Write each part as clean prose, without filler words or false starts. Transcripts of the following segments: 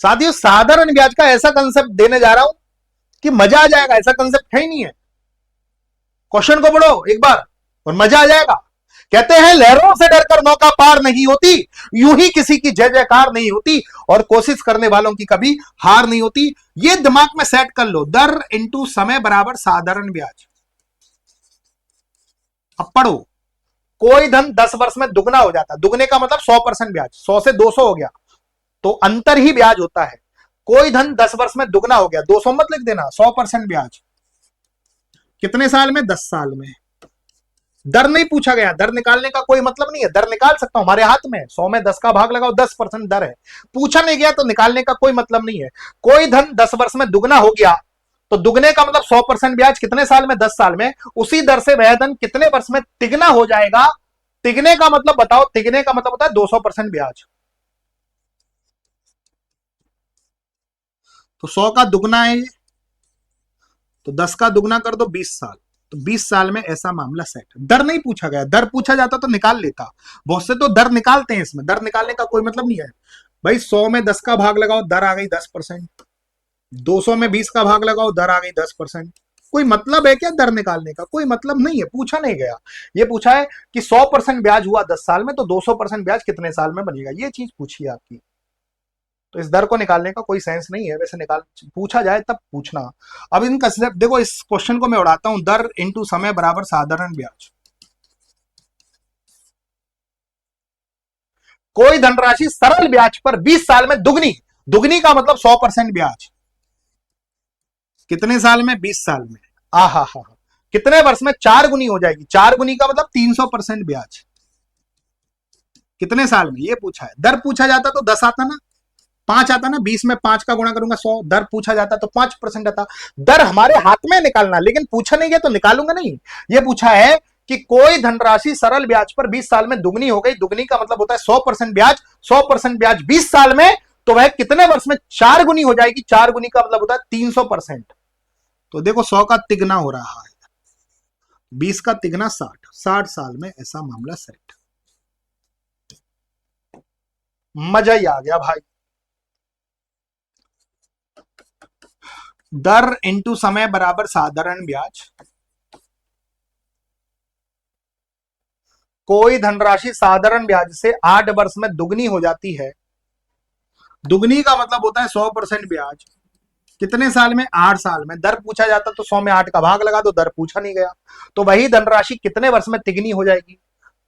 साथियों साधारण ब्याज का ऐसा कंसेप्ट देने जा रहा हूं कि मजा आ जाएगा, ऐसा कंसेप्ट है ही नहीं है। क्वेश्चन को पढ़ो एक बार और मजा आ जाएगा। कहते हैं लहरों से डरकर नौका पार नहीं होती, यूं ही किसी की जय जयकार नहीं होती और कोशिश करने वालों की कभी हार नहीं होती। ये दिमाग में सेट कर लो, दर इंटू समय बराबर साधारण ब्याज। अब पढ़ो, कोई धन 10 वर्ष में दुगना हो जाता है, दुगने का मतलब 100% ब्याज, 100 से 200 हो गया तो अंतर ही ब्याज होता है। कोई धन 10 वर्ष में दुगना हो गया, 200 मत लिख देना, 100% ब्याज। कितने साल में? 10 साल में। दर नहीं पूछा गया, दर निकालने का कोई मतलब नहीं है, दर निकाल सकता हूं, हमारे हाथ में 100 में 10 का भाग लगाओ, 10% दर है। पूछा नहीं गया तो निकालने का कोई मतलब नहीं है। कोई धन 10 वर्ष में दुगना हो गया तो दुगने का मतलब 100% ब्याज, कितने साल में? 10 साल में। उसी दर से वह धन कितने वर्ष में तिगना हो जाएगा? तिगने का मतलब बताओ, तिगने का मतलब होता है 200% ब्याज। तो 100 का दुगना है तो 10 का दुगना कर दो, 20 साल। तो 20 साल में ऐसा मामला सेट। दर नहीं पूछा गया, दर पूछा जाता तो निकाल लेता। बहुत से तो दर निकालते हैं, इसमें दर निकालने का कोई मतलब नहीं है भाई। 100 में 10 का भाग लगाओ, दर आ गई 10%। 200 में 20 का भाग लगाओ, दर आ गई 10%। कोई मतलब है क्या दर निकालने का? कोई मतलब नहीं है, पूछा नहीं गया। ये पूछा है कि 100% ब्याज हुआ 10 साल में तो 200% ब्याज कितने साल में बनेगा, ये चीज पूछी है आपकी। तो इस दर को निकालने का कोई सेंस नहीं है, वैसे निकाल पूछा जाए तब पूछना। अब इन कंसेप्ट देखो, इस क्वेश्चन को मैं उड़ाता हूं, दर इंटू समय बराबर साधारण ब्याज। कोई धनराशि सरल ब्याज पर 20 साल में दुगनी, दुगनी का मतलब 100% ब्याज। कितने साल में? 20 साल में। आहा हा, कितने वर्ष में? 4 गुनी हो जाएगी, 4 गुनी का मतलब 300% ब्याज। कितने साल में? ये पूछा है। दर पूछा जाता तो 10 आता ना, 5 आता ना, 20 में 5 का गुणा करूंगा 100। दर पूछा जाता तो 5% आता। दर हमारे हाथ में निकालना, लेकिन पूछा नहीं गया तो निकालूंगा नहीं। ये पूछा है कि कोई धनराशि सरल ब्याज पर 20 साल में दुगनी हो गई, दुगनी का मतलब होता है 100% ब्याज, 100% ब्याज 20 साल में तो वह कितने वर्ष में 4 गुनी हो जाएगी? 4 गुनी का मतलब होता है 300%। तो देखो 100 का तिगना हो रहा है, 20 का तिगना 60, 60 साल में ऐसा मामला सेट। मजा ही आ गया भाई। दर इंटू समय बराबर साधारण ब्याज। कोई धनराशि साधारण ब्याज से 8 वर्ष में दुगनी हो जाती है, दुगनी का मतलब होता है 100% ब्याज। कितने साल में? 8 साल में। दर पूछा जाता तो 100 में 8 का भाग लगा दो, दर पूछा नहीं गया। तो वही धनराशि कितने वर्ष में तिगनी हो जाएगी?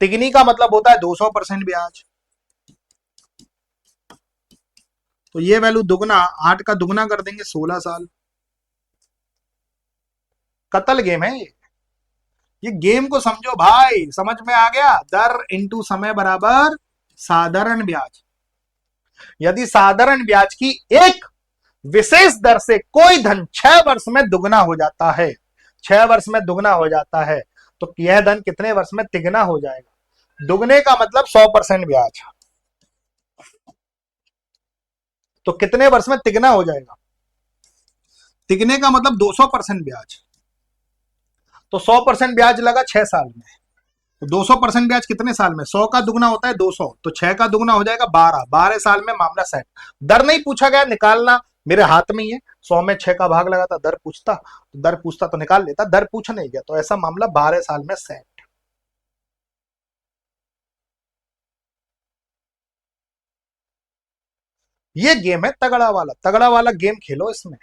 तिगनी का मतलब होता है 200% ब्याज। तो ये वैल्यू दुगना, 8 का दुगना कर देंगे 16 साल। कतल गेम है ये गेम को समझो भाई, समझ में आ गया? दर इंटू समय बराबर साधारण ब्याज। यदि साधारण ब्याज की एक विशेष दर से कोई धन 6 वर्ष में दुगना हो जाता है, 6 वर्ष में दुगना हो जाता है तो यह धन कितने वर्ष में तिगना हो जाएगा? दुगने का मतलब 100% ब्याज, तो कितने वर्ष में तिगना हो जाएगा? तिगने का मतलब 200% ब्याज, तो 100% ब्याज लगा 6 साल में। तो 200% ब्याज कितने साल में? 100 का दुगना होता है 200, तो 6 का दुगना हो जाएगा 12, 12 साल में मामला सेट। दर नहीं पूछा गया, निकालना मेरे हाथ में ही है। 100 में 6 का भाग लगाता, दर पूछता तो दर पूछता तो निकाल लेता, दर पूछा नहीं गया तो ऐसा मामला 12 साल में सेट। ये गेम है तगड़ा वाला गेम खेलो इसमें।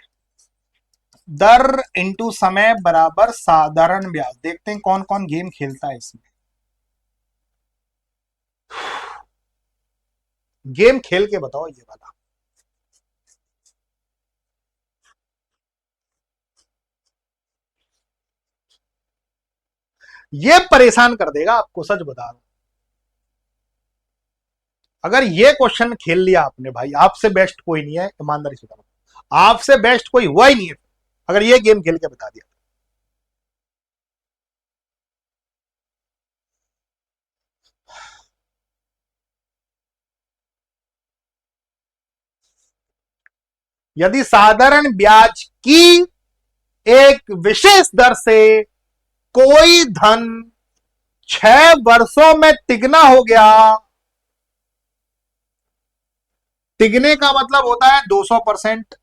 दर इंटू समय बराबर साधारण ब्याज। देखते हैं कौन कौन गेम खेलता है इसमें। गेम खेल के बताओ ये वाला। ये परेशान कर देगा आपको, सच बता रहा हूं। अगर ये क्वेश्चन खेल लिया आपने भाई, आपसे बेस्ट कोई नहीं है, ईमानदारी से बताओ, आपसे बेस्ट कोई हुआ ही नहीं है अगर ये गेम खेल के बता दिया। यदि साधारण ब्याज की एक विशेष दर से कोई धन 6 वर्षों में तिगना हो गया तिगने का मतलब होता है 200%।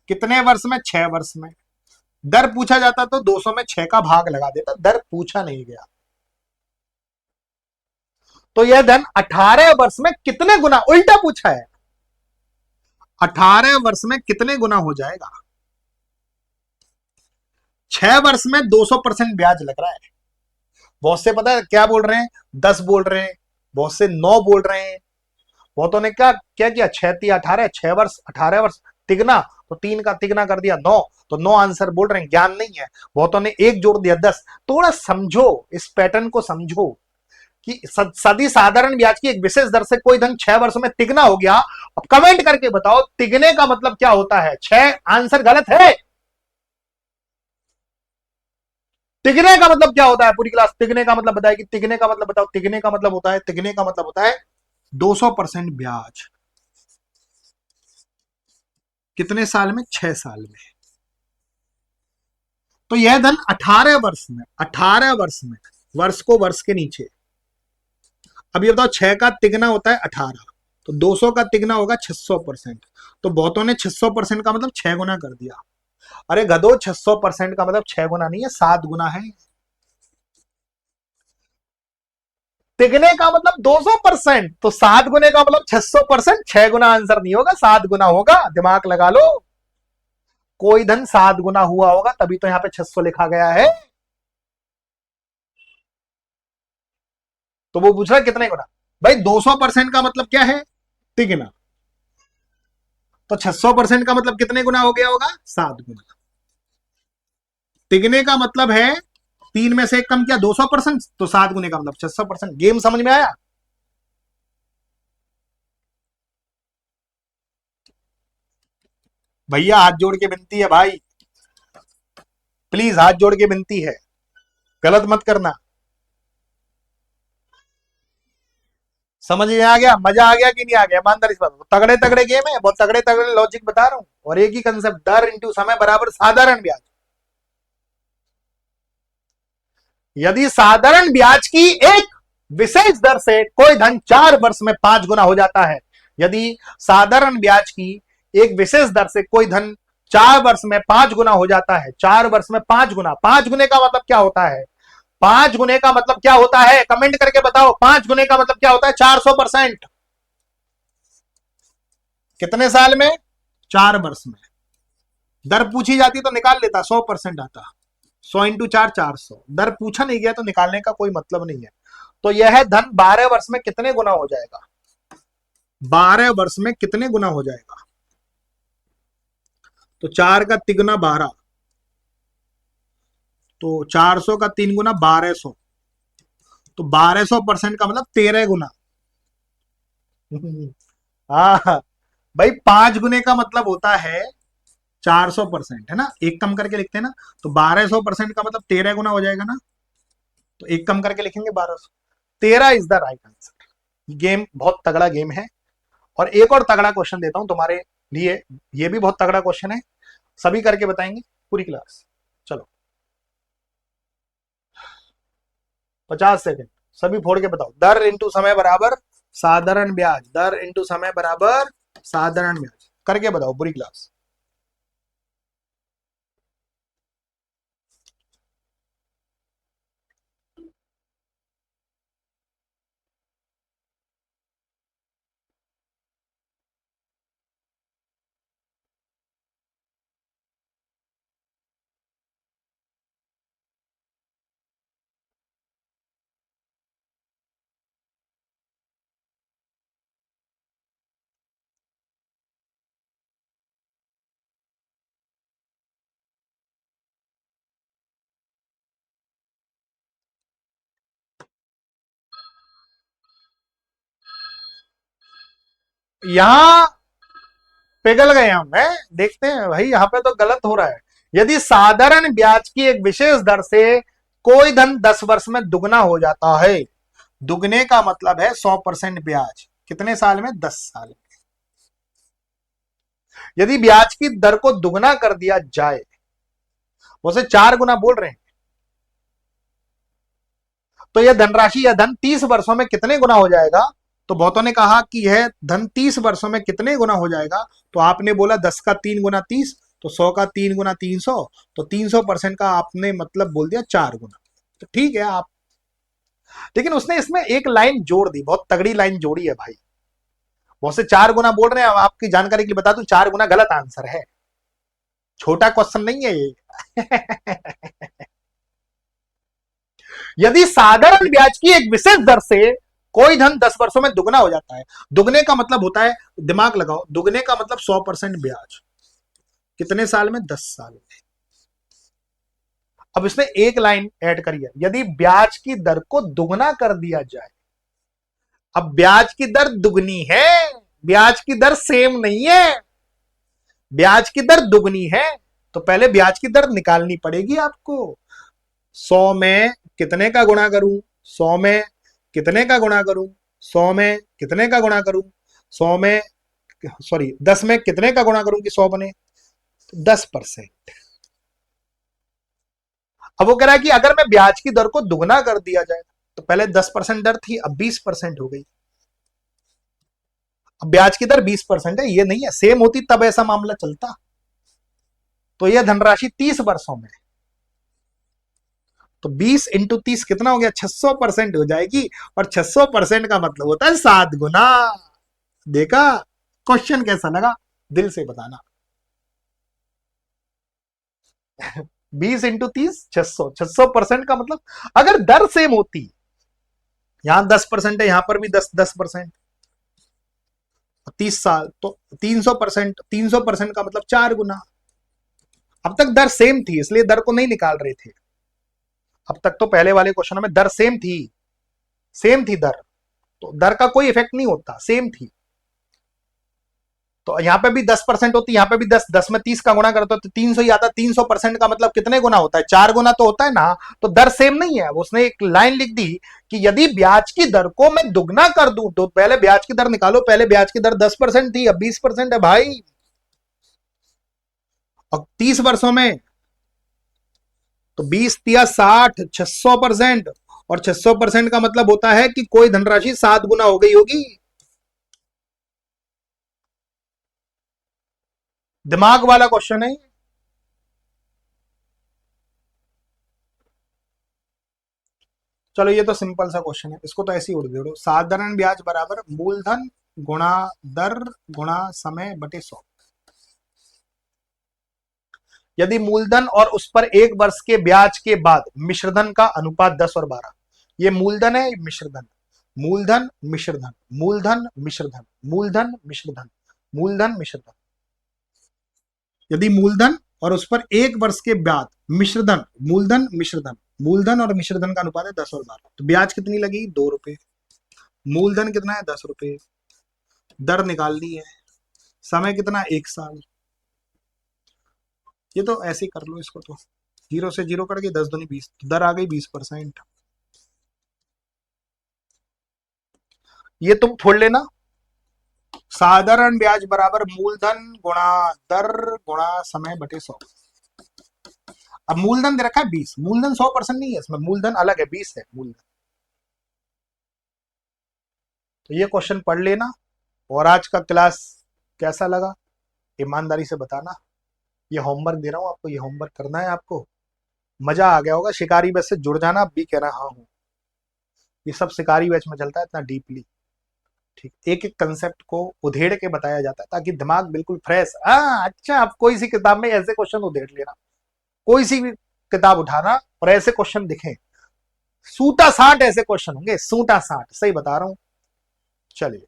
कितने वर्ष में? 6 वर्ष में। दर पूछा जाता तो 200 में 6 का भाग लगा देता, दर पूछा नहीं गया। तो यह धन 18 वर्ष में कितने गुना, उल्टा पूछा है, 18 वर्ष में कितने गुना हो जाएगा? 6 वर्ष में 200% ब्याज लग रहा है। बहुत से पता है क्या बोल रहे हैं, 10 बोल रहे हैं, बहुत से 9 बोल रहे हैं। बहुतों ने क्या क्या किया, 6 3 18, 6 वर्ष 18 वर्ष, तिगना तो 3 का तिगना कर दिया 9, तो 9 आंसर बोल रहे हैं, ज्ञान नहीं है। बहुतों ने 1 जोड़ दिया 10। थोड़ा समझो, इस पैटर्न को समझो कि सदी साधारण ब्याज की एक विशेष दर से कोई धन 6 वर्षों में तिगना हो गया। अब कमेंट करके बताओ तिगने का मतलब क्या होता है? 6 आंसर गलत है। तिगने का मतलब क्या होता है? पूरी क्लास तिगने का मतलब बताएगी, तिगने का मतलब बताओ। तिगने का मतलब होता है, तिगने का मतलब होता है 200% ब्याज। कितने साल में? 6 साल में। तो यह धन 18 वर्ष में, 18 वर्ष में, वर्ष को वर्ष के नीचे। अब ये बताओ 6 का तिगना होता है 18, तो 200 का तिगना होगा 600%। तो बहुतों ने 600% का मतलब 6 गुना कर दिया। अरे गधो, 600% का मतलब 6 गुना नहीं है, 7 गुना है। तिगने का मतलब 200%, तो 7 गुने का मतलब 600%। 6 गुना आंसर नहीं होगा, 7 गुना होगा। दिमाग लगा लो, कोई धन 7 गुना हुआ होगा तभी तो यहां पे 600 लिखा गया है। तो वो पूछ रहा है कितने गुना। भाई 200% का मतलब क्या है? तिगना। तो 600% का मतलब कितने गुना हो गया होगा? 7 गुना। तिगने का मतलब है 3 में से 1 कम किया, 200%, तो 7 गुने का मतलब 600%। गेम समझ में आया? भैया हाथ जोड़ के विनती है भाई, प्लीज हाथ जोड़ के विनती है, गलत मत करना। समझ में आ गया? मजा आ गया कि नहीं आ गया? ईमानदारी से बताओ। तगड़े तगड़े गेम है, बहुत तगड़े तगड़े लॉजिक बता रहा हूं, और एक ही कंसेप्ट, दर इंटू समय बराबर साधारण ब्याज। यदि साधारण ब्याज की एक विशेष दर से कोई धन 4 वर्ष में 5 गुना हो जाता है, यदि साधारण ब्याज की एक विशेष दर से कोई धन 4 वर्ष में 5 गुना हो जाता है, 4 वर्ष में 5 गुना, 5 गुने का मतलब क्या होता है? 5 गुने का मतलब क्या होता है? कमेंट करके बताओ, 5 गुने का मतलब क्या होता है? 400%। कितने साल में? 4 वर्ष में। दर पूछी जाती तो निकाल लेता, 100% आता। 100 इंटू 4, 400। दर पूछा नहीं गया तो निकालने का कोई मतलब नहीं है। तो यह धन 12 वर्ष में कितने गुना हो जाएगा? 12 वर्ष में कितने गुना हो जाएगा? तो 4 का तिगुना 12, तो 400 का 3 गुना 1200, तो 1200% का मतलब 13 गुना। हाँ भाई, 5 गुने का मतलब होता है 400%, है ना? एक कम करके लिखते हैं ना, तो 1200% का मतलब 13 गुना हो जाएगा ना, तो एक कम करके लिखेंगे 1200। 13 is the right answer. Game बहुत तगड़ा गेम है। और एक और तगड़ा क्वेश्चन देता हूं तुम्हारे लिए, ये भी बहुत तगड़ा क्वेश्चन है, सभी करके बताएंगे पूरी क्लास। चलो 50 सेकंड, सभी फोड़ के बताओ। दर इंटू समय बराबर साधारण ब्याज, दर इंटू समय बराबर साधारण ब्याज, करके बताओ पूरी क्लास। यहां पिघल गए हम, है? देखते हैं भाई, यहां पे तो गलत हो रहा है। यदि साधारण ब्याज की एक विशेष दर से कोई धन 10 वर्ष में दुगना हो जाता है, दुगने का मतलब है 100% ब्याज। कितने साल में? 10 साल में। यदि ब्याज की दर को दुगना कर दिया जाए, उसे 4 गुना बोल रहे हैं, तो यह धनराशि या धन 30 वर्षों में कितने गुना हो जाएगा? तो बहुतों ने कहा कि यह धन 30 वर्षों में कितने गुना हो जाएगा, तो आपने बोला 10 का 3 गुना 30, तो 100 का 3 गुना 300, तो 300% का आपने मतलब बोल दिया 4 गुना। तो ठीक है आप, लेकिन उसने इसमें एक लाइन जोड़ दी, बहुत तगड़ी लाइन जोड़ी है भाई। बहुत से 4 गुना बोल रहे हैं, आपकी जानकारी के लिए बता दूं 4 गुना गलत आंसर है, छोटा क्वेश्चन नहीं है ये। यदि साधारण ब्याज की एक विशेष दर से कोई धन 10 वर्षों में दुगना हो जाता है, दुगने का मतलब होता है, दिमाग लगाओ, दुगने का मतलब 100% ब्याज, कितने साल में, 10 साल में। अब इसमें एक लाइन ऐड करिए, यदि ब्याज की दर को दुगना कर दिया जाए। अब ब्याज की दर दुगनी है, ब्याज की दर सेम नहीं है, ब्याज की दर दुगनी है, तो पहले ब्याज की दर निकालनी पड़ेगी आपको। 100 में कितने का गुणा करूं, 100 में कितने का गुणा करूं, 100 में कितने का गुणा करूं, 100 में सॉरी 10 में कितने का गुणा करूं कि 100 बने, 10%। अब वो कह रहा है कि अगर मैं ब्याज की दर को दुगना कर दिया जाए, तो पहले 10% दर थी, अब 20% हो गई। अब ब्याज की दर 20% है, ये नहीं है, सेम होती तब ऐसा मामला चलता। तो यह धनराशि 30 वर्षों में, तो 20 इंटू 30 कितना हो गया, 600% हो जाएगी, और 600% का मतलब होता है 7 गुना। देखा क्वेश्चन कैसा लगा, दिल से बताना। 20 इंटू 30 600, 600% का मतलब अगर दर सेम होती, यहां 10% है, यहां पर भी 10%, 30 साल तो 300%, 300% का मतलब 4 गुना। अब तक दर सेम थी, इसलिए दर को नहीं निकाल रहे थे। अब तक तो पहले वाले क्वेश्चन में दर सेम थी दर, तो दर का कोई इफेक्ट नहीं होता, सेम थी। तो यहां पे भी 10% होती, यहां पे भी 10, 10 में 30 का गुणा करते तो 300 ही आता। 300% का मतलब कितने गुना होता है, 4 गुना तो होता है ना। तो दर सेम नहीं है, उसने एक लाइन लिख दी कि यदि ब्याज की दर को मैं दुगना कर दूं, तो पहले ब्याज की दर निकालो, पहले ब्याज की दर 10% थी, अब 20% है भाई। अब 30 वर्षों में तो 20 दिया 60, 600%, और 600% का मतलब होता है कि कोई धनराशि 7 गुना हो गई होगी। दिमाग वाला क्वेश्चन है। चलो ये तो सिंपल सा क्वेश्चन है, इसको तो ऐसे ही उड़ दे। साधारण ब्याज बराबर मूलधन गुणा दर गुणा समय बटे 100। यदि मूलधन और उस पर 1 वर्ष के ब्याज के बाद मिश्रधन का अनुपात 10 और 12, ये मूलधन है, मिश्रधन, मूलधन मिश्रधन, मूलधन मिश्रधन, मूलधन मिश्रधन, मूलधन मिश्रधन। यदि मूलधन और उस पर 1 वर्ष के बाद मिश्रधन, मूलधन मिश्रधन, मूलधन और मिश्रधन का अनुपात है 10 और 12, तो ब्याज कितनी लगी, 2 रुपए। मूलधन कितना है, 10 रुपए। दर निकालनी है, समय कितना, 1 साल। ये तो ऐसे ही कर लो इसको, तो 0 से 0 कट गई, 10 दूनी 20, तो दर आ गई 20%। ये तुम फोड़ लेना, साधारण ब्याज बराबर मूलधन गुणा दर गुणा समय बटे 100। अब मूलधन दे रखा है 20, मूलधन 100% नहीं है, इसमें मूलधन अलग है, 20 है मूलधन। तो ये क्वेश्चन पढ़ लेना। और आज का क्लास कैसा लगा ईमानदारी से बताना। ये होमवर्क दे रहा हूं आपको, ये होमवर्क करना है आपको। मजा आ गया होगा, शिकारी बैच से जुड़ जाना, अब भी कह रहा हूं। ये सब शिकारी बैच में चलता है इतना डीपली, ठीक, एक एक कंसेप्ट को उधेड़ के बताया जाता है ताकि दिमाग बिल्कुल फ्रेश। अच्छा, अब कोई सी किताब में ऐसे क्वेश्चन उधेड़ लेना, कोई सी भी किताब उठाना और ऐसे क्वेश्चन दिखे, सूटा साठ ऐसे क्वेश्चन होंगे, सूटा साठ, सही बता रहा हूं। चलिए।